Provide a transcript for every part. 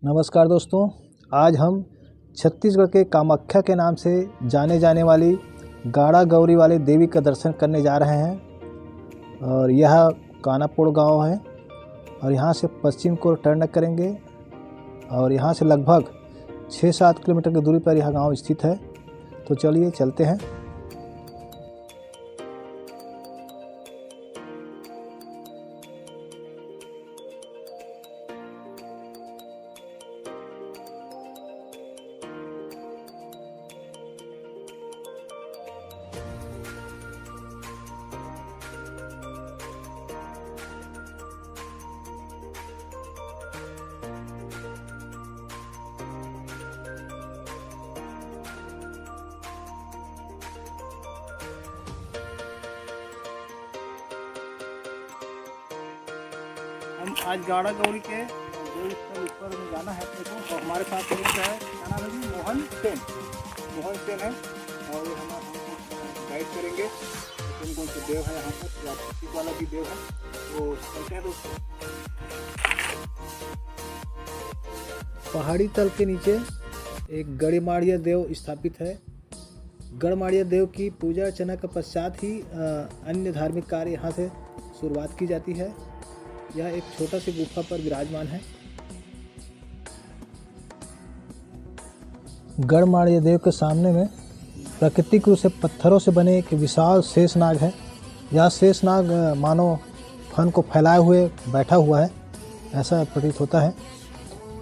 नमस्कार दोस्तों, आज हम छत्तीसगढ़ के कामाख्या के नाम से जाने जाने वाली गाड़ा गौरी वाली देवी का दर्शन करने जा रहे हैं। और यह कानापुर गांव है और यहाँ से पश्चिम को टर्न करेंगे और यहाँ से लगभग 6-7 किलोमीटर की दूरी पर यह गांव स्थित है। तो चलिए चलते हैं। हम आज गाड़ा गौरी के जो स्थल ऊपर में जाना है अपने को, तो हमारे साथ एक है, क्या नाम है जी? मोहन सेन है और ये हमारा गाइड करेंगे। कौन कौन से देव है यहाँ पर, प्राकृतिक वाला भी देव है, तो चलते हैं दोस्तों। पहाड़ी तल के नीचे एक गड़माड़िया देव स्थापित है। गड़माड़िया देव की पूजा अर्चना के पश्चात ही अन्य धार्मिक कार्य यहाँ से शुरुआत की जाती है। यह एक छोटा सी गुफा पर विराजमान है। गड़माड़िया देव के सामने में प्राकृतिक रूप से पत्थरों से बने एक विशाल शेषनाग है। यह शेषनाग मानो फन को फैलाए हुए बैठा हुआ है, ऐसा प्रतीत होता है।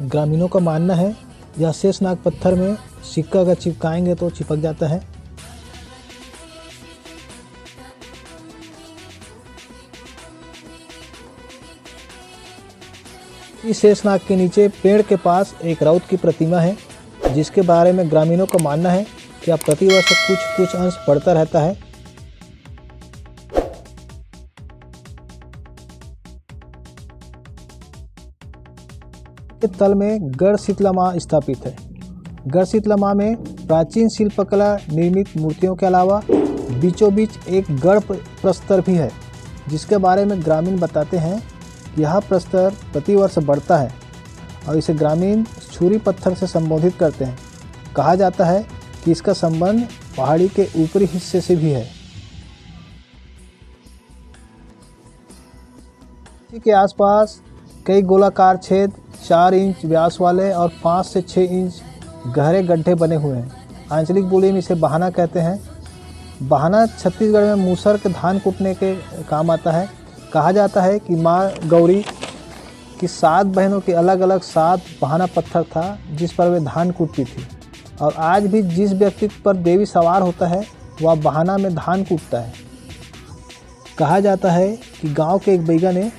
ग्रामीणों का मानना है यह शेषनाग पत्थर में सिक्का अगर चिपकाएंगे तो चिपक जाता है। इस शेषनाग के नीचे पेड़ के पास एक राउत की प्रतिमा है, जिसके बारे में ग्रामीणों का मानना है कि अब प्रतिवर्ष कुछ अंश बढ़ता रहता है। के तल में गढ़ शीतला माँ स्थापित है। गढ़ शीतला माँ में प्राचीन शिल्पकला निर्मित मूर्तियों के अलावा बीचों बीच एक गढ़ प्रस्तर भी है, जिसके बारे में ग्रामीण बताते हैं कि यह प्रस्तर प्रतिवर्ष बढ़ता है और इसे ग्रामीण छुरी पत्थर से संबोधित करते हैं। कहा जाता है कि इसका संबंध पहाड़ी के ऊपरी हिस्से से भी है। इसी के आसपास कई गोलाकार छेद 4 इंच व्यास वाले और 5 से 6 इंच गहरे गड्ढे बने हुए हैं। आंचलिक बोली में इसे बहाना कहते हैं। बहाना छत्तीसगढ़ में मूसर के धान कूटने के काम आता है। कहा जाता है कि माँ गौरी की 7 बहनों के अलग अलग 7 बहाना पत्थर था, जिस पर वे धान कूटती थी। और आज भी जिस व्यक्ति पर देवी सवार होता है वह बहाना में धान कूटता है। कहा जाता है कि गांव के एक बैगा ने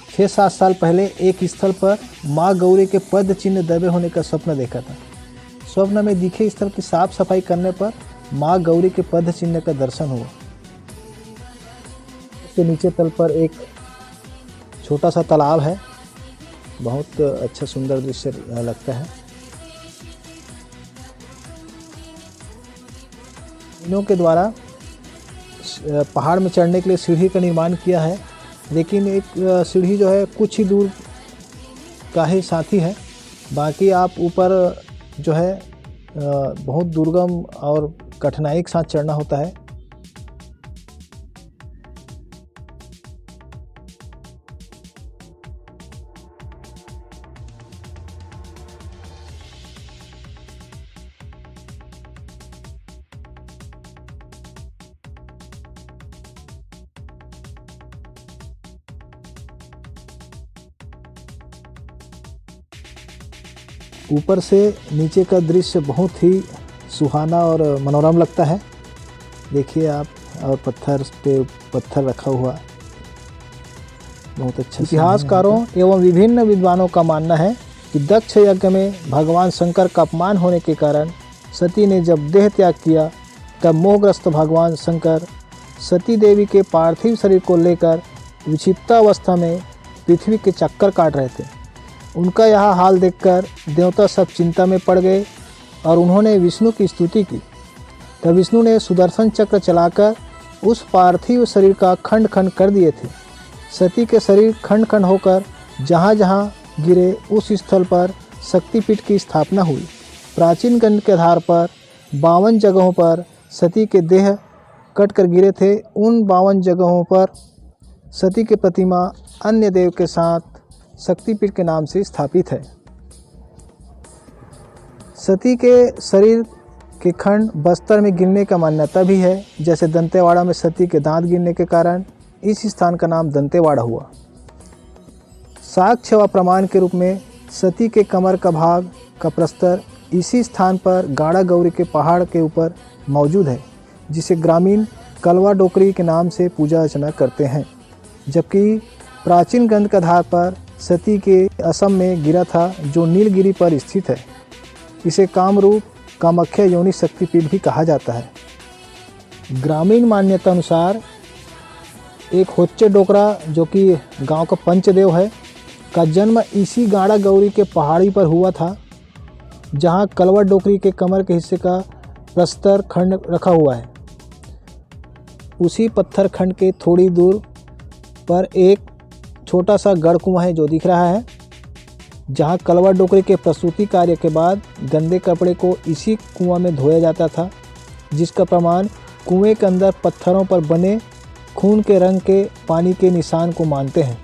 6-7 साल पहले एक स्थल पर माँ गौरी के पद चिन्ह दबे होने का स्वप्न देखा था। स्वप्न में दिखे स्थल की साफ सफाई करने पर माँ गौरी के पद चिन्ह का दर्शन हुआ। के नीचे तल पर एक छोटा सा तालाब है, बहुत अच्छा सुंदर दृश्य लगता है। इनों के द्वारा पहाड़ में चढ़ने के लिए सीढ़ी का निर्माण किया है, लेकिन एक सीढ़ी जो है कुछ ही दूर का ही साथी है। बाकी आप ऊपर जो है बहुत दुर्गम और कठिनाई के साथ चढ़ना होता है। ऊपर से नीचे का दृश्य बहुत ही सुहाना और मनोरम लगता है। देखिए आप, और पत्थर पे पत्थर रखा हुआ, बहुत अच्छा। इतिहासकारों एवं विभिन्न विद्वानों का मानना है कि दक्ष यज्ञ में भगवान शंकर का अपमान होने के कारण सती ने जब देह त्याग किया, तब मोहग्रस्त भगवान शंकर सती देवी के पार्थिव शरीर को लेकर विक्षिप्तावस्था में पृथ्वी के चक्कर काट रहे थे। उनका यह हाल देखकर देवता सब चिंता में पड़ गए और उन्होंने विष्णु की स्तुति की। तब विष्णु ने सुदर्शन चक्र चलाकर उस पार्थिव शरीर का खंड खंड कर दिए थे। सती के शरीर खंड खंड होकर जहाँ जहाँ गिरे उस स्थल पर शक्तिपीठ की स्थापना हुई। प्राचीन गणना के आधार पर 52 जगहों पर सती के देह कट कर गिरे थे। उन 52 जगहों पर सती की प्रतिमा अन्य देव के साथ शक्तिपीठ के नाम से स्थापित है। सती के शरीर के खंड बस्तर में गिरने का मान्यता भी है। जैसे दंतेवाड़ा में सती के दांत गिरने के कारण इस स्थान का नाम दंतेवाड़ा हुआ। साक्ष्य व प्रमाण के रूप में सती के कमर का भाग का प्रस्तर इसी स्थान पर गाड़ा गौरी के पहाड़ के ऊपर मौजूद है, जिसे ग्रामीण कलवा डोकरी के नाम से पूजा अर्चना करते हैं। जबकि प्राचीन ग्रंथ के आधार पर सती के असम में गिरा था, जो नीलगिरी पर स्थित है। इसे कामरूप कामाख्या योनि शक्तिपीठ भी कहा जाता है। ग्रामीण मान्यता अनुसार एक होच्चे डोकरा, जो कि गांव का पंचदेव है, का जन्म इसी गाड़ा गौरी के पहाड़ी पर हुआ था, जहां कलवा डोकरी के कमर के हिस्से का प्रस्तर खंड रखा हुआ है। उसी पत्थर खंड के थोड़ी दूर पर एक छोटा सा गढ़ कुआं है जो दिख रहा है, जहां कलवा डोकरी के प्रसूति कार्य के बाद गंदे कपड़े को इसी कुआं में धोया जाता था, जिसका प्रमाण कुएं के अंदर पत्थरों पर बने खून के रंग के पानी के निशान को मानते हैं।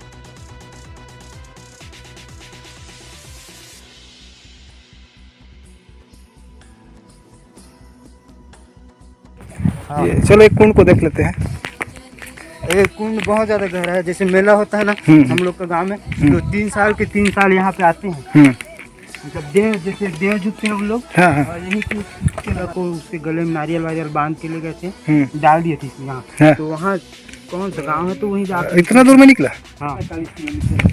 चलो एक कुंड को देख लेते हैं। ये कुंड बहुत ज्यादा गहरा है। जैसे मेला होता है ना हम लोग का गांव में, तो 3 साल के 3 साल यहाँ पे आते हैं। जब जैसे देव झुकते हैं हम लोग, और यही को उसके गले में नारियल वारियल बांध के ले गए थे, डाल दिए थे यहाँ। तो वहाँ कौन सा गाँव है, तो वहीं जाकर इतना दूर में निकला। हाँ 45 किलोमीटर।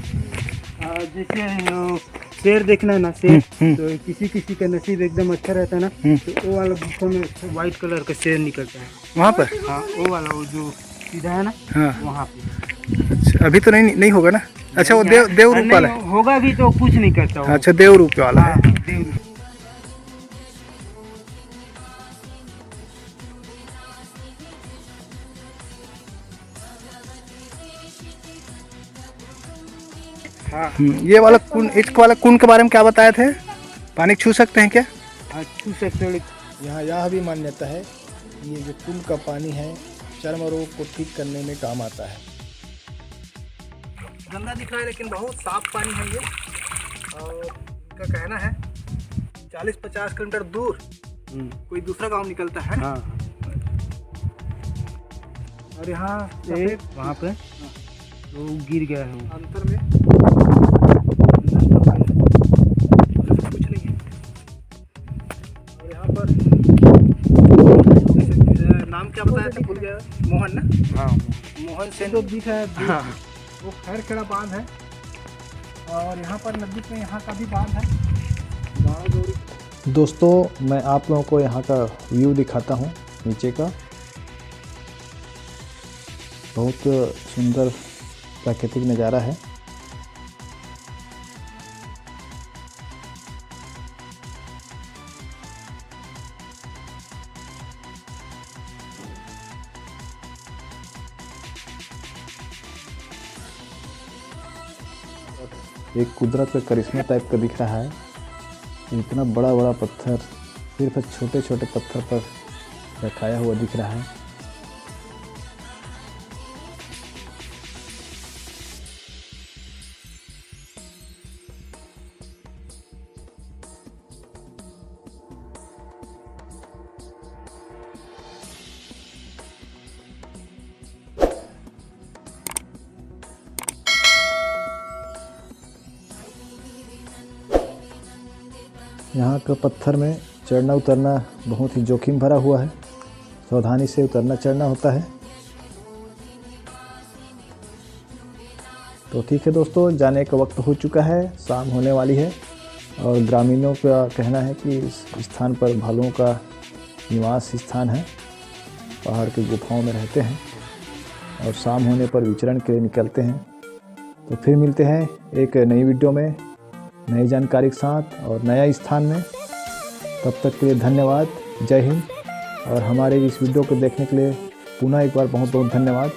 जैसे शेर देखना है ना, शेर तो किसी का नसीब एकदम अच्छा रहता है ना, तो वो वाला गुफा में व्हाइट कलर का शेर निकलता है वहाँ पर। हाँ वो वाला, वो जो सीधा है ना, वहाँ पे। अच्छा, अभी तो नहीं होगा ना। अच्छा, वो देव रूप वाला है। होगा भी तो कुछ नहीं करता वो। अच्छा, देव रूप वाला है। देव रूप। ये वाला कुंड, इस वाला कुंड के बारे में क्या बताए थे? पानी छू सकते हैं क्या? छू सकते हो। यहाँ यह भी मान्यता है, ये जो कुंड का पानी है चर्म रोग को ठीक करने में काम आता है। गंदा दिख रहा है लेकिन बहुत साफ पानी है ये, और इनका कहना है 40-50 किलोमीटर दूर कोई दूसरा गांव निकलता है। हाँ। और यहाँ वहाँ पे तो गिर गया है अंतर में कुछ नहीं है। और यहाँ पर नाम क्या बताया था, भूल गया। मोहन ना? हाँ, मोहन सेन तो दिख है। हाँ। वो खैरखेड़ा बांध है, और यहाँ पर नजदीक में यहाँ का भी बांध है। दोस्तों, मैं आप लोगों को यहाँ का व्यू दिखाता हूँ नीचे का। बहुत सुंदर प्राकृतिक नज़ारा है। एक कुदरत का करिश्मा टाइप का दिख रहा है। इतना बड़ा बड़ा पत्थर सिर्फ छोटे छोटे पत्थर पर रखाया हुआ दिख रहा है। यहाँ का पत्थर में चढ़ना उतरना बहुत ही जोखिम भरा हुआ है। सावधानी से उतरना चढ़ना होता है। तो ठीक है दोस्तों, जाने का वक्त हो चुका है, शाम होने वाली है, और ग्रामीणों का कहना है कि इस स्थान पर भालुओं का निवास स्थान है। पहाड़ की गुफाओं में रहते हैं और शाम होने पर विचरण के लिए निकलते हैं। तो फिर मिलते हैं एक नई वीडियो में नई जानकारी के साथ और नया स्थान में। तब तक के लिए धन्यवाद, जय हिंद। और हमारे इस वीडियो को देखने के लिए पुनः एक बार बहुत बहुत धन्यवाद।